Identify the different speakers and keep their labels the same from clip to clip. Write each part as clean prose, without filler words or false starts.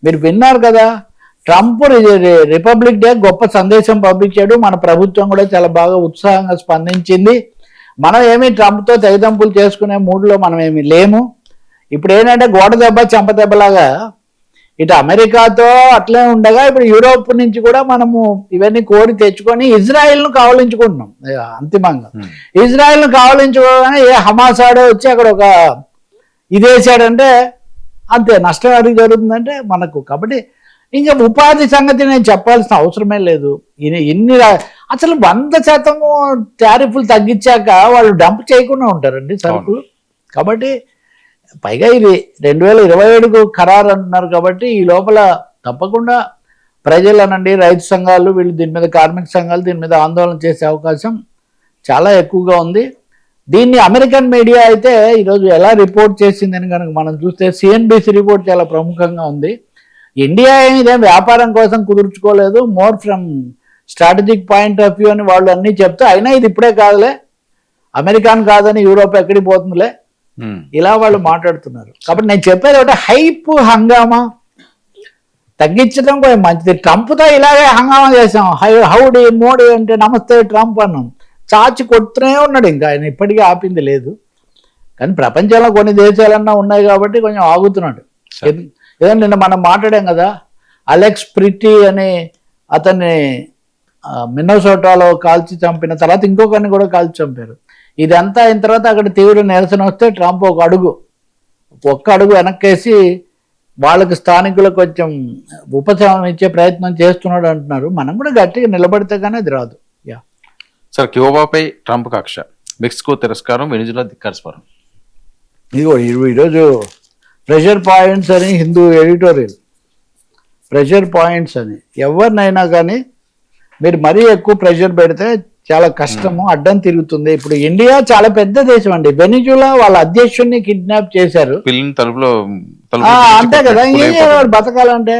Speaker 1: మీరు విన్నారు కదా, ట్రంప్ రిపబ్లిక్ డే గొప్ప సందేశం పంపించాడు. మన ప్రభుత్వం కూడా చాలా బాగా ఉత్సాహంగా స్పందించింది. మనం ఏమి ట్రంప్తో తెగదంపులు చేసుకునే మూడ్లో మనం ఏమి లేము. ఇప్పుడు ఏంటంటే గోడ దెబ్బ చెంప దెబ్బలాగా ఇటు అమెరికాతో అట్లే ఉండగా ఇప్పుడు యూరోప్ నుంచి కూడా మనము ఇవన్నీ కోరి తెచ్చుకొని ఇజ్రాయిల్ను కావలించుకుంటున్నాం. అంతిమంగా ఇజ్రాయిల్ను కావలించుకోగానే ఏ హమాసాడో వచ్చి అక్కడ ఒక ఇదేసాడంటే అంతే, నష్టం ఎవరికి జరుగుతుందంటే మనకు. కాబట్టి ఇంకా ఉపాధి సంగతి నేను చెప్పాల్సిన అవసరమే లేదు. ఇన్ని అసలు 100% టారిఫ్లు తగ్గించాక వాళ్ళు డంప్ చేయకుండా ఉంటారండి సరుకులు. కాబట్టి పైగా ఇది 2027కు ఖరారు అంటున్నారు. కాబట్టి ఈ లోపల తప్పకుండా ప్రజలు అనండి, రైతు సంఘాలు, వీళ్ళు దీని మీద, కార్మిక సంఘాలు దీని మీద ఆందోళన చేసే అవకాశం చాలా ఎక్కువగా ఉంది. దీన్ని అమెరికన్ మీడియా అయితే ఈరోజు ఎలా రిపోర్ట్ చేసిందని కనుక మనం చూస్తే సిఎన్బిసి రిపోర్ట్ చాలా ప్రముఖంగా ఉంది. ఇండియా ఇదేం వ్యాపారం కోసం కుదుర్చుకోలేదు, more from strategic point of view అని వాళ్ళు అన్నీ చెప్తే, అయినా ఇది ఇప్పుడే కాదులే, అమెరికాన్ కాదని యూరోప్ ఎక్కడికి పోతుందిలే, ఇలా వాళ్ళు మాట్లాడుతున్నారు. కాబట్టి నేను చెప్పేది ఒకటి, హైప్ హంగామా తగ్గించడం కొంచెం మంచిది. ట్రంప్తో ఇలాగే హంగామా చేసాం, హౌడీ మోడీ అంటే నమస్తే ట్రంప్ అన్నాం, చాచి కొడుతూనే ఉన్నాడు. ఇంకా ఆయన ఇప్పటికీ ఆపింది లేదు. కానీ ప్రపంచంలో కొన్ని దేశాలన్నా ఉన్నాయి కాబట్టి కొంచెం ఆగుతున్నాడు. ఏదో నిన్న మనం మాట్లాడాం కదా, అలెక్స్ ప్రిటీ అని అతన్ని మిన్నసోటాలో కాల్చి చంపిన తర్వాత ఇంకొకరిని కూడా కాల్చి చంపారు. ఇదంతా అయిన తర్వాత అక్కడ తీవ్ర నిరసన వస్తే ట్రంప్ ఒక్క అడుగు వెనక్కేసి వాళ్ళకి స్థానికులకు కొంచెం ఉపశమనం ఇచ్చే ప్రయత్నం చేస్తున్నాడు అంటున్నారు. మనం కూడా గట్టిగా నిలబడితే కానీ అది రాదు.
Speaker 2: సార్, క్యూబాపై ట్రంప్ కక్ష, మెక్సికో తిరస్కారం, వెనిజులా ధిక్కారస్వరం.
Speaker 1: ఇదిగో ఈరోజు ప్రెషర్ పాయింట్స్ అని హిందూ ఎడిటోరియల్, ప్రెషర్ పాయింట్స్ అని, ఎవరినైనా కానీ మీరు మరీ ఎక్కువ ప్రెషర్ పెడితే చాలా కష్టము, అడ్డం తిరుగుతుంది. ఇప్పుడు ఇండియా చాలా పెద్ద దేశం అండి. వెనిజులా వాళ్ళ అధ్యక్షుడిని కిడ్నాప్ చేశారు, అంతే కదా, ఏం చేయాలి బతకాలంటే.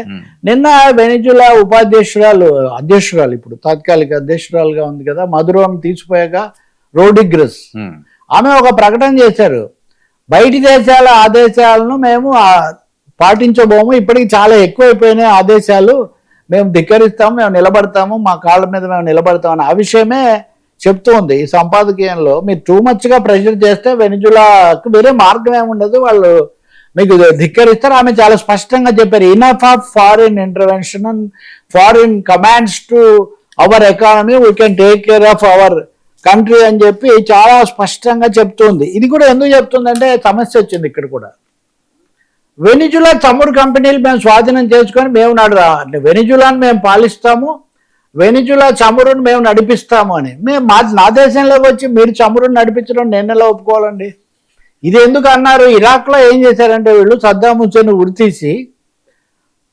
Speaker 1: నిన్న వెనిజులా అధ్యక్షురాలు ఇప్పుడు తాత్కాలిక అధ్యక్షురాలుగా ఉంది కదా, మధురోని తీసిపోయాక రోడ్రిగ్రెస్, ఆమె ఒక ప్రకటన చేశారు, బయటి దేశాల ఆదేశాలను మేము పాటించబోము, ఇప్పటికి చాలా ఎక్కువైపోయినాయి ఆదేశాలు, మేము ధిక్కరిస్తాము, మేము నిలబడతాము, మా కాళ్ళ మీద మేము నిలబడతామని ఆ విషయమే చెప్తూ ఉంది. ఈ సంపాదకీయంలో మీరు టూ మచ్గా ప్రెషర్ చేస్తే వెనిజులాకు వేరే మార్గం ఏముండదు, వాళ్ళు మీకు ధిక్కరిస్తారు. ఆమె చాలా స్పష్టంగా చెప్పారు, enough of foreign intervention and foreign commands to our economy, we can take care of our country అని చెప్పి చాలా స్పష్టంగా చెప్తుంది. ఇది కూడా ఎందుకు చెప్తుందంటే సమస్య వచ్చింది ఇక్కడ కూడా. వెనిజులా చమురు కంపెనీలు మేము స్వాధీనం చేసుకొని మేము వెనిజులాను మేము పాలిస్తాము, వెనిజులా చమురును మేము నడిపిస్తాము అని. నా దేశంలోకి వచ్చి మీరు చమురును నడిపించడం నేను ఎలా ఒప్పుకోవాలండి? ఇది ఎందుకు అన్నారు? ఇరాక్లో ఏం చేశారంటే వీళ్ళు సద్దాం హుస్సేన్ ఉరితీసి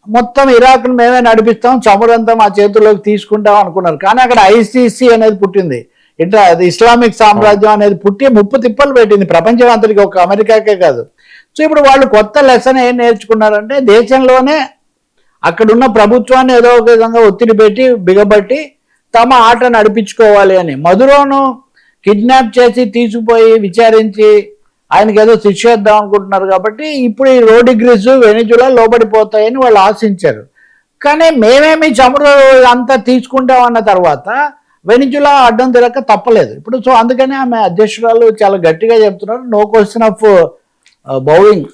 Speaker 1: మొత్తం ఇరాక్ను మేమే నడిపిస్తాం, చమురంతా మా చేతుల్లోకి తీసుకుంటాం అనుకున్నారు. కానీ అక్కడ ఐసీసీ అనేది పుట్టింది, అది ఇస్లామిక్ సామ్రాజ్యం అనేది పుట్టి ముప్పు తిప్పలు పెట్టింది ప్రపంచం అంతటికి, ఒక అమెరికాకే కాదు. సో ఇప్పుడు వాళ్ళు కొత్త లెసన్ ఏం నేర్చుకున్నారంటే దేశంలోనే అక్కడున్న ప్రభుత్వాన్ని ఏదో ఒక విధంగా ఒత్తిడి పెట్టి బిగబట్టి తమ ఆట నడిపించుకోవాలి అని. మధురోను కిడ్నాప్ చేసి తీసుకుపోయి విచారించి ఆయనకి ఏదో శిక్ష ఇద్దాం అనుకుంటున్నారు. కాబట్టి ఇప్పుడు ఈ రోడ్రిగ్రెస్ వెనిజులా లోబడిపోతాయని వాళ్ళు ఆశించారు. కానీ మేమేమి చమురు అంతా తీసుకుంటామన్న తర్వాత వెనిజులా అడ్డం తిరగక తప్పలేదు ఇప్పుడు. సో అందుకని ఆమె అధ్యక్షురాలు చాలా గట్టిగా చెప్తున్నారు, no question of bowing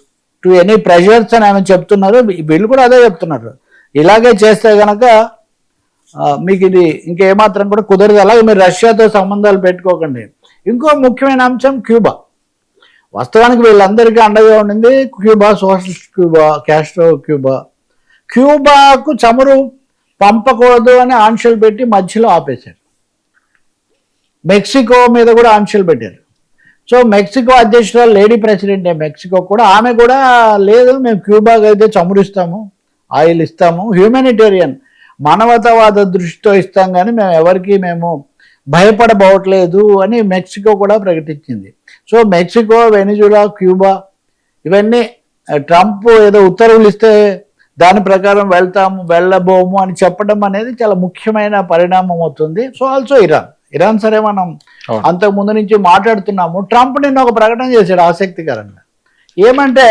Speaker 1: to any pressures అని ఆమె చెప్తున్నారు. వీళ్ళు కూడా అదే చెప్తున్నారు, ఇలాగే చేస్తే కనుక మీకు ఇది ఇంకేమాత్రం కూడా కుదరదు. అలాగే మీరు రష్యాతో సంబంధాలు పెట్టుకోకండి. ఇంకో ముఖ్యమైన అంశం క్యూబా. వాస్తవానికి వీళ్ళందరికీ అండగా ఉండింది Cuba, socialist Cuba, Castro Cuba. క్యూబాకు చమురు పంపకూడదు అని ఆంక్షలు పెట్టి మధ్యలో ఆపేశారు. మెక్సికో మీద కూడా ఆంక్షలు పెట్టారు. సో మెక్సికో అధ్యక్షురాలు లేడీ ప్రెసిడెంట్ మెక్సికో కూడా, ఆమె కూడా లేదు మేము క్యూబాకి అయితే చమురు ఇస్తాము, ఆయిల్ ఇస్తాము, హ్యూమానిటేరియన్ మానవతావాద దృష్టితో ఇస్తాం, కానీ మేము ఎవరికి మేము భయపడబోవట్లేదు అని మెక్సికో కూడా ప్రకటించింది. సో మెక్సికో, వెనిజులా, క్యూబా ఇవన్నీ ట్రంప్ ఏదో ఉత్తర్వులు ఇస్తే దాని ప్రకారం వెళ్ళబోము అని చెప్పడం అనేది చాలా ముఖ్యమైన పరిణామం అవుతుంది. సో ఆల్సో ఇరాన్ సరే మనం అంతకు ముందు నుంచి మాట్లాడుతున్నాము. ట్రంప్ నిన్న ఒక ప్రకటన చేశాడు ఆసక్తికరంగా. ఏమంటే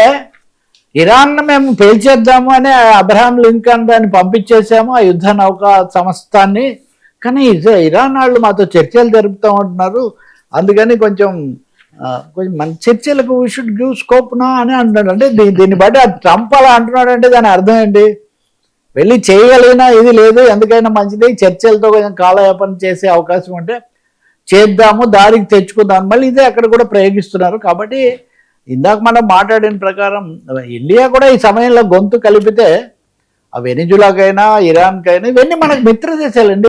Speaker 1: ఇరాన్ మేము పేల్చేద్దాము అని అబ్రహాం లింకన్ దాన్ని పంపించేసాము ఆ యుద్ధ నౌకా సంస్థాన్ని. కానీ ఇరాన్ వాళ్ళు మాతో చర్చలు జరుపుతూ ఉంటున్నారు, అందుకని కొంచెం మన చర్చలకు వీ షుడ్ గివ్ స్కోప్ నా అని అంటున్నాడు. అంటే దీన్ని బట్టి ట్రంప్ అలా అంటున్నాడు అంటే దాని అర్థం ఏంటి? వెళ్ళి చేయగలిగినా ఇది లేదు, ఎందుకైనా మంచిది, చర్చలతో కొంచెం కాలయాపన చేసే అవకాశం ఉంటే చేద్దాము, దారికి తెచ్చుకుందాం, మళ్ళీ ఇదే అక్కడ కూడా ప్రయోగిస్తున్నారు. కాబట్టి ఇందాక మనం మాట్లాడిన ప్రకారం ఇండియా కూడా ఈ సమయంలో గొంతు కలిపితే ఆ వెనిజులాకైనా ఇరాన్కైనా ఇవన్నీ మనకు మిత్ర దేశాలండి.